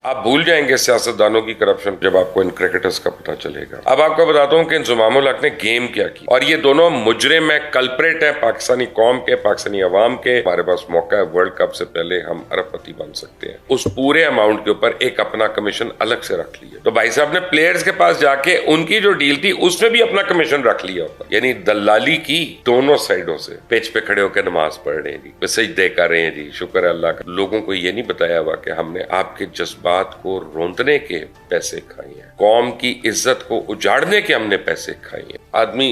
आप भूल जाएंगे सियासतदानों की करप्शन जब आपको इन क्रिकेटर्स का पता चलेगा। अब आपको बताता हूं कि इंजमामुल हक ने गेम क्या की, और ये दोनों मुजरिम है, कल्प्रेट है पाकिस्तानी कौम के, पाकिस्तानी अवाम के। हमारे पास मौका है, वर्ल्ड कप से पहले हम अरबपति बन सकते हैं। उस पूरे अमाउंट के ऊपर एक अपना कमीशन अलग से रख लिया। तो भाई साहब ने प्लेयर्स के पास जाके उनकी जो डील थी उसमें भी अपना कमीशन रख लिया ऊपर, यानी दलाली की दोनों साइडों से। पिच पे खड़े होकर नमाज पढ़ रहे हैं जी, सजदे कर रहे हैं जी, शुक्र है अल्लाह का। लोगों को ये नहीं बताया हुआ कि हमने आपके जज्बात को रोंदने के पैसे खाए हैं, कौम की इज्जत को उजाड़ने के हमने पैसे खाए हैं। आदमी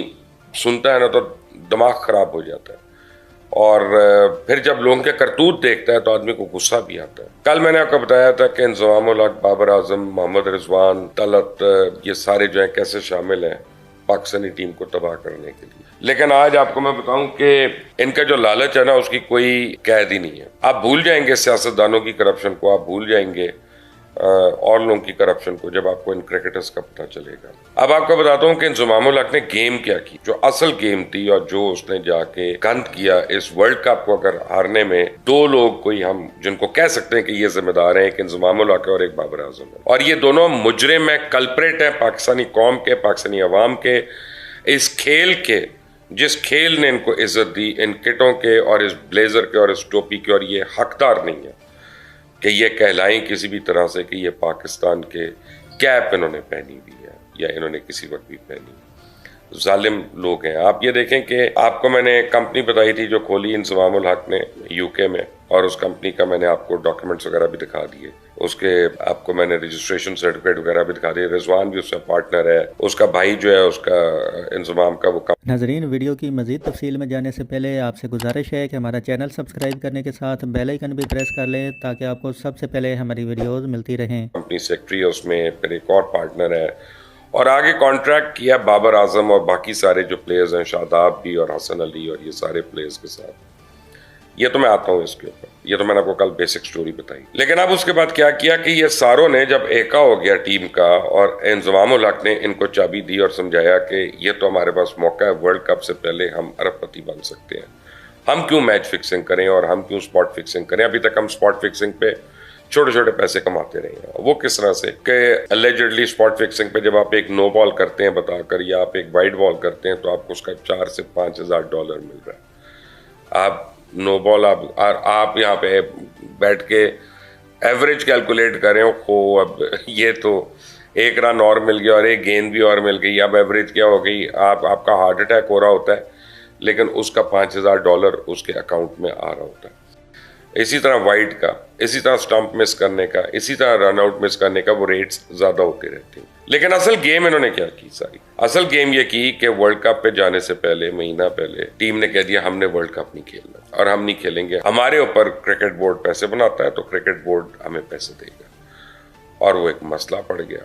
सुनता है ना तो दिमाग खराब हो जाता है, और फिर जब लोगों के करतूत देखता है तो आदमी को गुस्सा भी आता है। कल मैंने आपको बताया था कि इंजमामुल हक, बाबर आजम, मोहम्मद रिजवान, तलत, ये सारे जो है कैसे शामिल हैं पाकिस्तानी टीम को तबाह करने के लिए। लेकिन आज आपको मैं बताऊं कि इनका जो लालच है ना उसकी कोई कैद ही नहीं है। आप भूल जाएंगे सियासतदानों की करप्शन को, आप भूल जाएंगे और लोगों की करप्शन को जब आपको इन क्रिकेटर्स का पता चलेगा। अब आपको बताता हूं कि इंजमामुल हक ने गेम क्या की, जो असल गेम थी, और जो उसने जाके गंद किया इस वर्ल्ड कप को अगर हारने में। दो लोग कोई हम जिनको कह सकते हैं कि ये जिम्मेदार हैं, एक इंजमामुल हक है और एक बाबर आजम है, और ये दोनों मुजरिम है, कल्प्रेट है पाकिस्तानी कौम के, पाकिस्तानी अवाम के, इस खेल के, जिस खेल ने इनको इज्जत दी, इन किटों के और इस ब्लेजर के और इस टोपी के। और ये हकदार नहीं है कि ये कहलाएं किसी भी तरह से कि ये पाकिस्तान के कैप इन्होंने पहनी हुई है या इन्होंने किसी वक्त भी पहनी। जालिम लोग हैं। आप ये देखें कि आपको मैंने कंपनी बताई थी जो खोली इंजमामुल हक ने यूके में, और उस कंपनी का मैंने आपको डॉक्यूमेंट्स वगैरह भी दिखा दिए, उसके आपको मैंने रजिस्ट्रेशन सर्टिफिकेट वगैरह भी दिखा दिए। रिजवान भी उसका पार्टनर है, उसका भाई जो है उसका इंजमाम का वो। नाजरीन, वीडियो की मज़ीद तफसील में जाने से पहले आपसे गुजारिश है कि हमारा चैनल सब्सक्राइब करने के साथ बेल आइकन भी प्रेस कर लें ताकि आपको सबसे पहले हमारी वीडियोस मिलती रहें। कंपनी सेक्रेटरी है उसमें, फिर एक और पार्टनर है, और आगे कॉन्ट्रैक्ट किया बाबर आजम और बाकी सारे जो प्लेयर्स हैं, शादाब भी और हसन अली और ये सारे प्लेयर्स के साथ। ये तो मैं आता हूँ इसके ऊपर, ये तो मैंने आपको कल बेसिक स्टोरी बताई। लेकिन अब उसके बाद क्या किया कि ये सारों ने जब एका हो गया टीम का, और इंजमामुल हक ने इनको चाबी दी और समझाया कि ये तो हमारे पास मौका है, वर्ल्ड कप से पहले हम अरबपति बन सकते हैं, हम क्यों मैच फिक्सिंग करें और हम क्यों स्पॉट फिक्सिंग करें। अभी तक हम स्पॉट फिक्सिंग पे छोटे छोटे पैसे कमाते रहे हैं। वो किस तरह से कि अलेजेडली स्पॉट फिक्सिंग पे जब आप एक नो बॉल करते हैं बताकर, या आप एक वाइड बॉल करते हैं, तो आपको उसका $4,000 से $5,000 मिल रहा है। आप नो बॉल आप यहाँ पे बैठ के एवरेज कैलकुलेट करें, हो अब ये तो एक रन और मिल गया और एक गेंद भी और मिल गई, अब एवरेज क्या हो गई, आपका हार्ट अटैक हो रहा होता है, लेकिन उसका $5,000 उसके अकाउंट में आ रहा होता है। इसी तरह वाइड का, इसी तरह स्टंप मिस करने का, इसी तरह रन आउट मिस करने का, वो रेट्स ज्यादा होते रहते हैं। लेकिन असल गेम इन्होंने क्या की, सारी असल गेम ये की कि वर्ल्ड कप पे जाने से पहले, महीना पहले, टीम ने कह दिया हमने वर्ल्ड कप नहीं खेलना और हम नहीं खेलेंगे। हमारे ऊपर क्रिकेट बोर्ड पैसे बनाता है तो क्रिकेट बोर्ड हमें पैसे देगा, और वो एक मसला पड़ गया।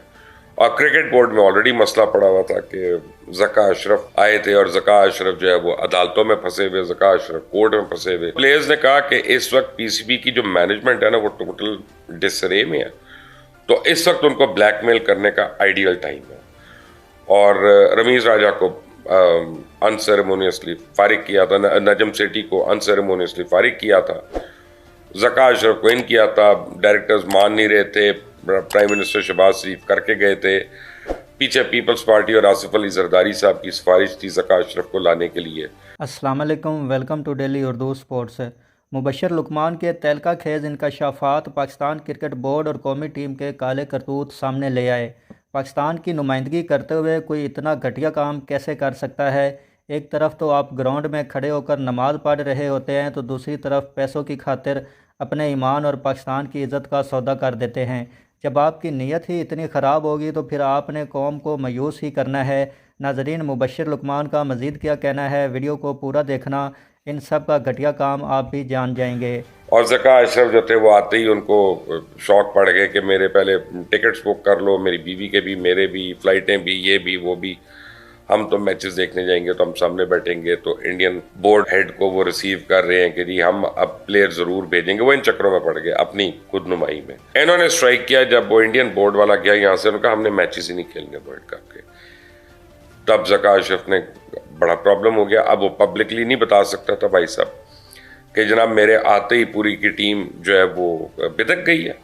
और क्रिकेट बोर्ड में ऑलरेडी मसला पड़ा हुआ था कि ज़का अशरफ आए थे, और ज़का अशरफ जो है वो अदालतों में फंसे हुए, ज़का अशरफ कोर्ट में फंसे हुए। प्लेयर्स ने कहा कि इस वक्त पीसीबी की जो मैनेजमेंट है ना वो टोटल डिसरे में है, तो इस वक्त उनको ब्लैकमेल करने का आइडियल टाइम है। और रमीज राजा को अनसेरेमोनियसली फारिग किया था, नजम सेठी को अनसेरेमोनियसली फारिग किया था, ज़का अशरफ को इन किया था। डायरेक्टर्स मान नहीं रहे थे, प्राइम मिनिस्टर शहबाज शरीफ करके गए थे, पीछे पीपल्स पार्टी और आसिफ अली जरदारी साहब की सिफारिश थी ज़का अशरफ को लाने के लिए। अस्सलाम वालेकुम, welcome to daily Urdu sports. Mubashir Luqman के तहलका खेज इंकशाफात पाकिस्तान क्रिकेट बोर्ड और कौमी टीम के काले करतूत सामने ले आए। पाकिस्तान की नुमाइंदगी करते हुए कोई इतना घटिया काम कैसे कर सकता है। एक तरफ तो आप ग्राउंड में खड़े होकर नमाज पढ़ रहे होते हैं, तो दूसरी तरफ पैसों की खातिर अपने ईमान और पाकिस्तान की इज़्ज़त का सौदा कर देते हैं। जब आपकी नीयत ही इतनी ख़राब होगी तो फिर आपने कौम को मायूस ही करना है। नाजरीन, मुबशर लुकमान का मज़ीद क्या कहना है, वीडियो को पूरा देखना, इन सब का घटिया काम आप भी जान जाएंगे। और ज़का अशरफ जो थे वो आते ही उनको शौक पड़ गए कि मेरे पहले टिकट्स बुक कर लो, मेरी बीवी के भी, मेरे भी, फ्लाइटें भी, ये भी वो भी, हम तो मैचेस देखने जाएंगे तो हम सामने बैठेंगे। तो इंडियन बोर्ड हेड को वो रिसीव कर रहे हैं कि जी हम अब प्लेयर जरूर भेजेंगे। वो इन चक्रों में पड़ गए अपनी खुद नुमाई में। इन्होंने स्ट्राइक किया जब वो इंडियन बोर्ड वाला गया यहाँ से, उन्होंने कहा हमने मैचेस ही नहीं खेलने वर्ल्ड कप के। तब ज़का अशरफ ने बड़ा प्रॉब्लम हो गया। अब वो पब्लिकली नहीं बता सकता था भाई साहब कि जनाब मेरे आते ही पूरी की टीम जो है वो बिदक गई है।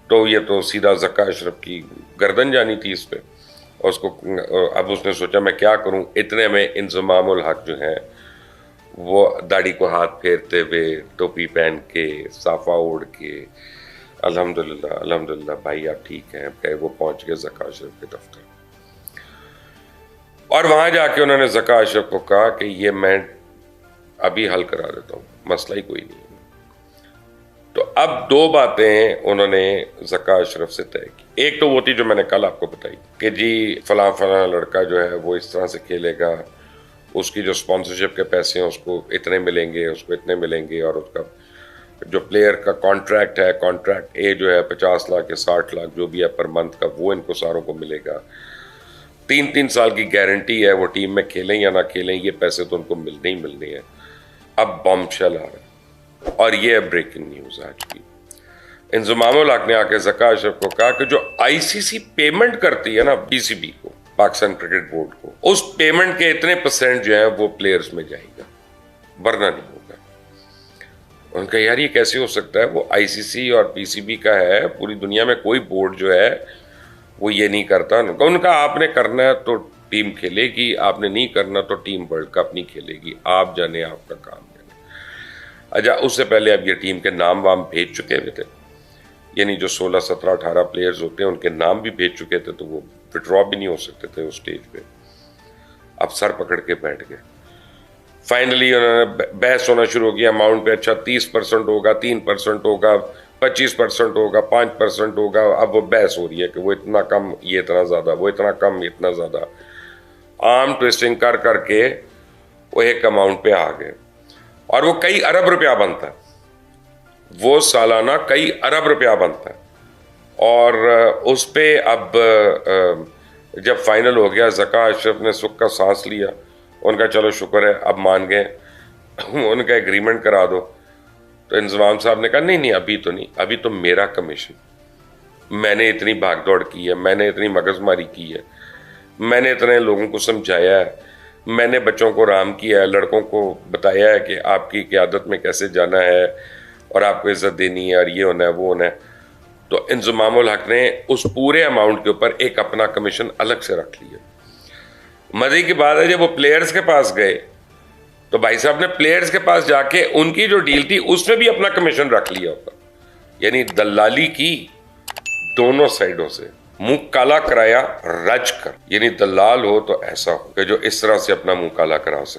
तो ये तो सीधा ज़का अशरफ की गर्दन जानी थी इस पे। और उसको अब उसने सोचा मैं क्या करूं। इतने में इंज़माम उल हक जो हैं वो दाढ़ी को हाथ फेरते हुए, टोपी पहन के, साफा ओढ़ के, अल्हम्दुलिल्लाह अल्हम्दुलिल्लाह भाई आप ठीक हैं कहे, वो पहुंच गए ज़का अशरफ के दफ्तर। और वहां जाके उन्होंने ज़का अशरफ को कहा कि ये मैं अभी हल करा देता हूँ, मसला ही कोई नहीं है। तो अब दो बातें उन्होंने ज़का अशरफ से तय की। एक तो वो थी जो मैंने कल आपको बताई कि जी फलां फलां लड़का जो है वो इस तरह से खेलेगा, उसकी जो स्पॉन्सरशिप के पैसे हैं उसको इतने मिलेंगे, उसको इतने मिलेंगे, और उसका जो प्लेयर का कॉन्ट्रैक्ट है, कॉन्ट्रैक्ट ए जो है 50 लाख या 60 लाख जो भी है पर मंथ का, वो इनको सारों को मिलेगा। 3-3 साल की गारंटी है, वो टीम में खेलें या ना खेलें ये पैसे तो उनको मिलने ही मिलने हैं। अब बॉम्बशेल आ रहा है और ये है ब्रेकिंग न्यूज आज की। इंज़माम उल हक ने आके ज़का अशरफ को कहा कि जो आईसीसी पेमेंट करती है ना पीसीबी को, पाकिस्तान क्रिकेट बोर्ड को, उस पेमेंट के इतने % जो है वो प्लेयर्स में जाएगा, वरना नहीं होगा। उनका यार ये कैसे हो सकता है, वो आईसीसी और पीसीबी का है, पूरी दुनिया में कोई बोर्ड जो है वो ये नहीं करता। उनका आपने करना है तो टीम खेलेगी, आपने नहीं करना तो टीम वर्ल्ड कप नहीं खेलेगी, आप जाने आपका काम जाने। अच्छा उससे पहले अब ये टीम के नाम वाम भेज चुके हुए थे, यानी जो 16, 17, 18 प्लेयर्स होते हैं उनके नाम भी भेज चुके थे, तो वो विड्रॉ भी नहीं हो सकते थे उस स्टेज पे। अब सर पकड़ के बैठ गए। फाइनली उन्होंने बहस होना शुरू हो गया अमाउंट पे। अच्छा 30% होगा, 3% होगा, 25% होगा, 5% होगा। अब वो बहस हो रही है कि वो इतना कम, ये इतना ज्यादा, वो इतना कम, इतना ज्यादा। आर्म ट्विस्टिंग कर करके वो एक अमाउंट पे आ गए और वो कई अरब रुपया बनता है, वो सालाना कई अरब रुपया बनता है। और उस पे अब जब फाइनल हो गया, ज़का अशरफ ने सुख का सांस लिया, उनका चलो शुक्र है अब मान गए, उनका एग्रीमेंट करा दो। तो इंज़माम साहब ने कहा नहीं नहीं अभी तो नहीं, अभी तो मेरा कमीशन, मैंने इतनी भागदौड़ की है, मैंने इतनी मगजमारी की है, मैंने इतने लोगों को समझाया है, मैंने बच्चों को राम किया है, लड़कों को बताया है कि आपकी क़यादत में कैसे जाना है और आपको इज्जत देनी है और ये होना है वो होना है। तो इंज़माम उल हक ने उस पूरे अमाउंट के ऊपर एक अपना कमीशन अलग से रख लिया। मजे की बात है जब वो प्लेयर्स के पास गए तो भाई साहब ने प्लेयर्स के पास जाके उनकी जो डील थी उसमें भी अपना कमीशन रख लिया होगा। यानी दलाली की दोनों साइडों से, मुंह काला कराया रज कर। यानी दलाल हो तो ऐसा हो कि जो इस तरह से अपना मुंह काला करा सके।